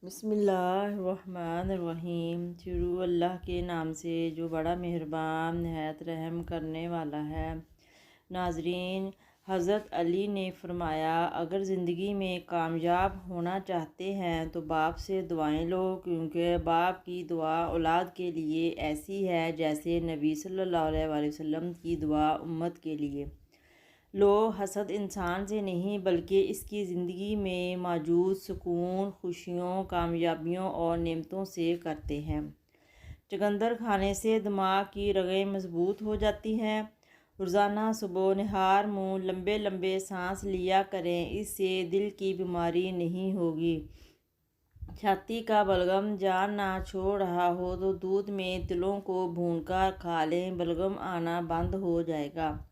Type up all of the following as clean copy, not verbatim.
बिस्मिल्लाहिर्रहमानिर्रहीम। शुरू अल्लाह के नाम से जो बड़ा मेहरबान नहायत रहम करने वाला है। नाजरीन, हज़रत अली ने फरमाया, अगर ज़िंदगी में कामयाब होना चाहते हैं तो बाप से दुआएं लो, क्योंकि बाप की दुआ औलाद के लिए ऐसी है जैसे नबी सल्लल्लाहु अलैहि वसल्लम की दुआ उम्मत के लिए। लोग हसद इंसान से नहीं बल्कि इसकी ज़िंदगी में मौजूद सुकून, खुशियों, कामयाबियों और नेमतों से करते हैं। चुकंदर खाने से दिमाग की रगें मजबूत हो जाती हैं। रोज़ाना सुबह निहार मुँह लंबे लंबे सांस लिया करें, इससे दिल की बीमारी नहीं होगी। छाती का बलगम जान ना छोड़ रहा हो तो दूध में तिलों को भूनकर खा लें, बलगम आना बंद हो जाएगा।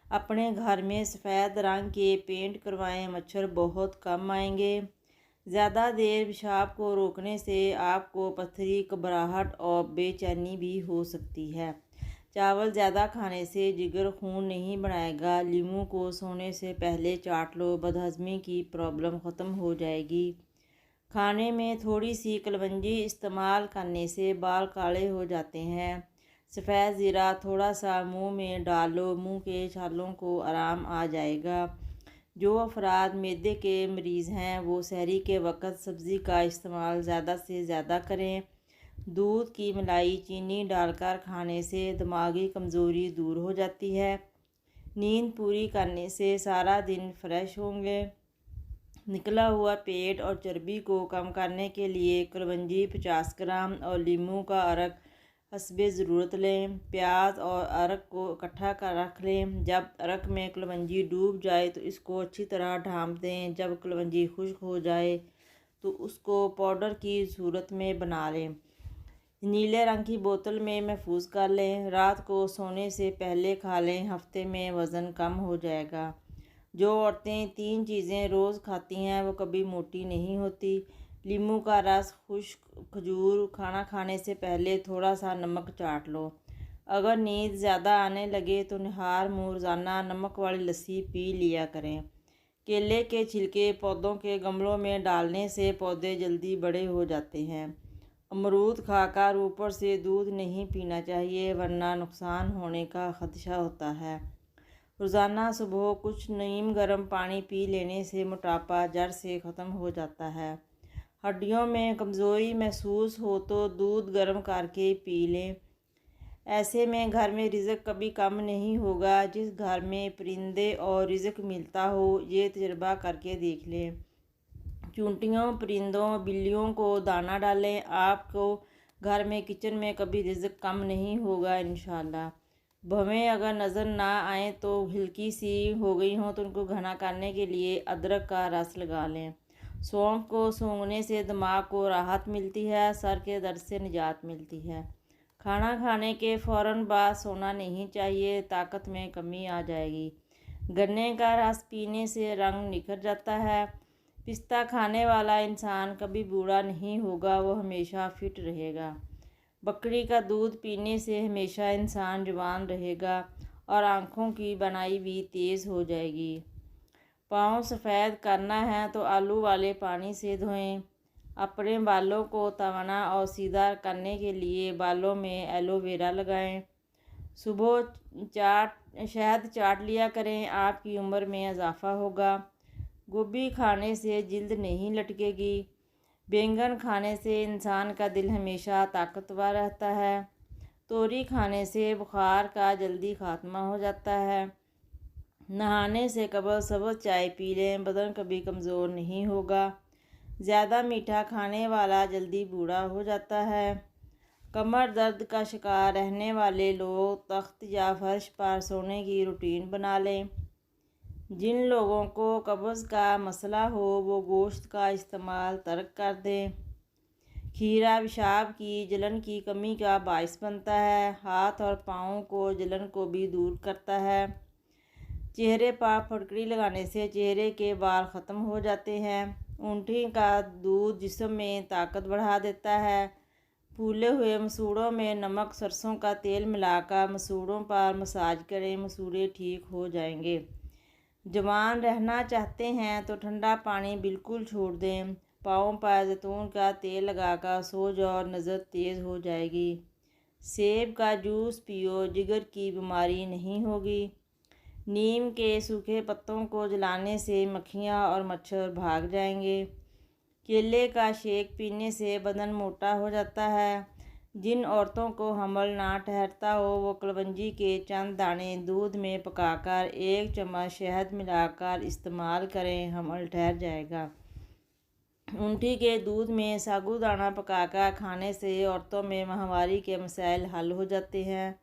अपने घर में सफ़ेद रंग के पेंट करवाएं, मच्छर बहुत कम आएंगे। ज़्यादा देर पेशाब को रोकने से आपको पथरी, घबराहट और बेचैनी भी हो सकती है। चावल ज़्यादा खाने से जिगर खून नहीं बनाएगा। लीमू को सोने से पहले चाट लो, बदहज़मी की प्रॉब्लम ख़त्म हो जाएगी। खाने में थोड़ी सी कलवंजी इस्तेमाल करने से बाल काले हो जाते हैं। सफ़ेद ज़ीरा थोड़ा सा मुंह में डालो, मुंह के छालों को आराम आ जाएगा। जो अफराद मैदे के मरीज़ हैं वो सहरी के वक़्त सब्ज़ी का इस्तेमाल ज़्यादा से ज़्यादा करें। दूध की मलाई चीनी डालकर खाने से दिमागी कमज़ोरी दूर हो जाती है। नींद पूरी करने से सारा दिन फ्रेश होंगे। निकला हुआ पेट और चर्बी को कम करने के लिए कलवंजी 50 ग्राम और लीमू का अर्क हस्बे ज़रूरत लें। प्याज और अर्क को इकट्ठा कर रख लें। जब अर्क में कलवंजी डूब जाए तो इसको अच्छी तरह ढाँप दें। जब कलवंजी खुश्क हो जाए तो उसको पाउडर की सूरत में बना लें। नीले रंग की बोतल में महफूज कर लें। रात को सोने से पहले खा लें, हफ्ते में वज़न कम हो जाएगा। जो औरतें 3 चीज़ें रोज़ खाती हैं वो कभी मोटी नहीं होती। लीमू का रस, खुश्क खजूर, खाना खाने से पहले थोड़ा सा नमक चाट लो। अगर नींद ज़्यादा आने लगे तो निहार मुँह रोज़ाना नमक वाली लस्सी पी लिया करें। केले के छिलके पौधों के गमलों में डालने से पौधे जल्दी बड़े हो जाते हैं। अमरूद खाकर ऊपर से दूध नहीं पीना चाहिए, वरना नुकसान होने का खदशा होता है। रोज़ाना सुबह कुछ नीम गर्म पानी पी लेने से मोटापा जड़ से ख़त्म हो जाता है। हड्डियों में कमज़ोरी महसूस हो तो दूध गर्म करके पी लें। ऐसे में घर में रिज़्क कभी कम नहीं होगा। जिस घर में परिंदे और रिज़्क मिलता हो, ये तजुर्बा करके देख लें। चूंटियों, परिंदों, बिल्लियों को दाना डालें। आपको घर में किचन में कभी रिज़्क कम नहीं होगा इंशाल्लाह। भवें अगर नज़र ना आए तो हल्की सी हो गई हों तो उनको घना करने के लिए अदरक का रस लगा लें। सौंफ को सूंघने से दिमाग को राहत मिलती है, सर के दर्द से निजात मिलती है। खाना खाने के फ़ौरन बाद सोना नहीं चाहिए, ताकत में कमी आ जाएगी। गन्ने का रस पीने से रंग निखर जाता है। पिस्ता खाने वाला इंसान कभी बूढ़ा नहीं होगा, वो हमेशा फिट रहेगा। बकरी का दूध पीने से हमेशा इंसान जवान रहेगा और आँखों की बनाई भी तेज़ हो जाएगी। पाँव सफ़ेद करना है तो आलू वाले पानी से धोएं। अपने बालों को तवाना और सीधा करने के लिए बालों में एलोवेरा लगाएं। सुबह शहद चाट लिया करें, आपकी उम्र में इजाफ़ा होगा। गोभी खाने से जिल्द नहीं लटकेगी। बैंगन खाने से इंसान का दिल हमेशा ताकतवर रहता है। तोरी खाने से बुखार का जल्दी खात्मा हो जाता है। नहाने से कबल सब्ज़ चाय पी लें, बदन कभी कमज़ोर नहीं होगा। ज़्यादा मीठा खाने वाला जल्दी बूढ़ा हो जाता है। कमर दर्द का शिकार रहने वाले लोग तख्त या फर्श पर सोने की रूटीन बना लें। जिन लोगों को कब्ज़ का मसला हो वो गोश्त का इस्तेमाल तर्क कर दें। खीरा पेशाब की जलन की कमी का बायस बनता है। हाथ और पाँव को जलन को भी दूर करता है। चेहरे पर फटकड़ी लगाने से चेहरे के बाल ख़त्म हो जाते हैं। ऊँटनी का दूध जिस्म में ताकत बढ़ा देता है। फूले हुए मसूड़ों में नमक सरसों का तेल मिलाकर मसूड़ों पर मसाज करें, मसूड़े ठीक हो जाएंगे। जवान रहना चाहते हैं तो ठंडा पानी बिल्कुल छोड़ दें। पाँव पर जैतून का तेल लगाकर सो जाओ, नज़र तेज़ हो जाएगी। सेब का जूस पियो, जिगर की बीमारी नहीं होगी। नीम के सूखे पत्तों को जलाने से मक्खियाँ और मच्छर भाग जाएंगे। केले का शेक पीने से बदन मोटा हो जाता है। जिन औरतों को हमल ना ठहरता हो वो कलवंजी के चंद दाने दूध में पकाकर 1 चम्मच शहद मिलाकर इस्तेमाल करें, हमल ठहर जाएगा। ऊँटी के दूध में साबूदाना पकाकर खाने से औरतों में माहवारी के मसाइल हल हो जाते हैं।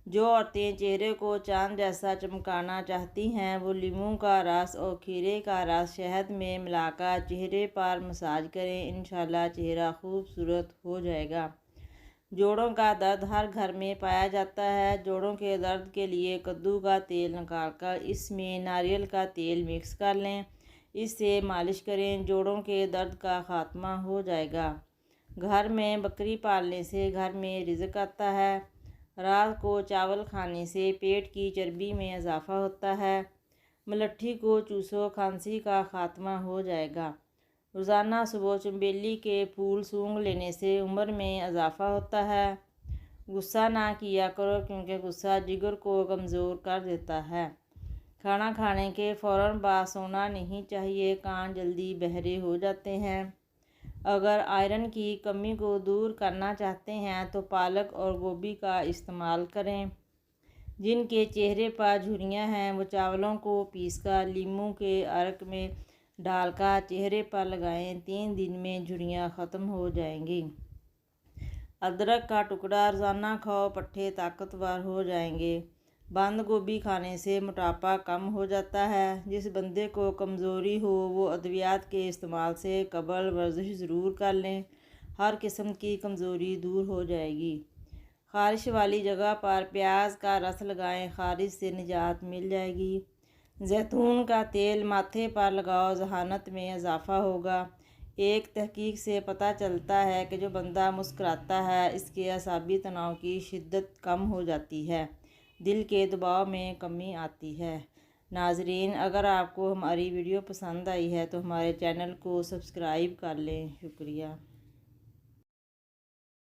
जो औरतें चेहरे को चांद जैसा चमकाना चाहती हैं वो नींबू का रस और खीरे का रस शहद में मिलाकर चेहरे पर मसाज करें, इंशाल्लाह चेहरा खूबसूरत हो जाएगा। जोड़ों का दर्द हर घर में पाया जाता है। जोड़ों के दर्द के लिए कद्दू का तेल निकालकर इसमें नारियल का तेल मिक्स कर लें, इससे मालिश करें, जोड़ों के दर्द का खात्मा हो जाएगा। घर में बकरी पालने से घर में रिज़्क आता है। रात को चावल खाने से पेट की चर्बी में इजाफा होता है। मलट्ठी को चूसो, खांसी का खात्मा हो जाएगा। रोज़ाना सुबह चमेली के फूल सूंघ लेने से उम्र में इजाफा होता है। गुस्सा ना किया करो क्योंकि गुस्सा जिगर को कमज़ोर कर देता है। खाना खाने के फ़ौरन बाद सोना नहीं चाहिए, कान जल्दी बहरे हो जाते हैं। अगर आयरन की कमी को दूर करना चाहते हैं तो पालक और गोभी का इस्तेमाल करें। जिनके चेहरे पर झुर्रियाँ हैं वो चावलों को पीसकर नींबू के अर्क में डालकर चेहरे पर लगाएं, 3 दिन में झुर्रियाँ ख़त्म हो जाएंगी। अदरक का टुकड़ा रोज़ाना खाओ, पट्टे ताकतवर हो जाएंगे। बंद गोभी खाने से मोटापा कम हो जाता है। जिस बंदे को कमज़ोरी हो वो अद्वियात के इस्तेमाल से कबल वर्जिश ज़रूर कर लें, हर किस्म की कमज़ोरी दूर हो जाएगी। ख़ारिश वाली जगह पर प्याज का रस लगाएं, ख़ारिश से निजात मिल जाएगी। जैतून का तेल माथे पर लगाओ, ज़हानत में इजाफ़ा होगा। एक तहकीक से पता चलता है कि जो बंदा मुस्कुराता है इसके असाबी तनाव की शिद्दत कम हो जाती है, दिल के दबाव में कमी आती है। नाजरीन, अगर आपको हमारी वीडियो पसंद आई है तो हमारे चैनल को सब्सक्राइब कर लें। शुक्रिया।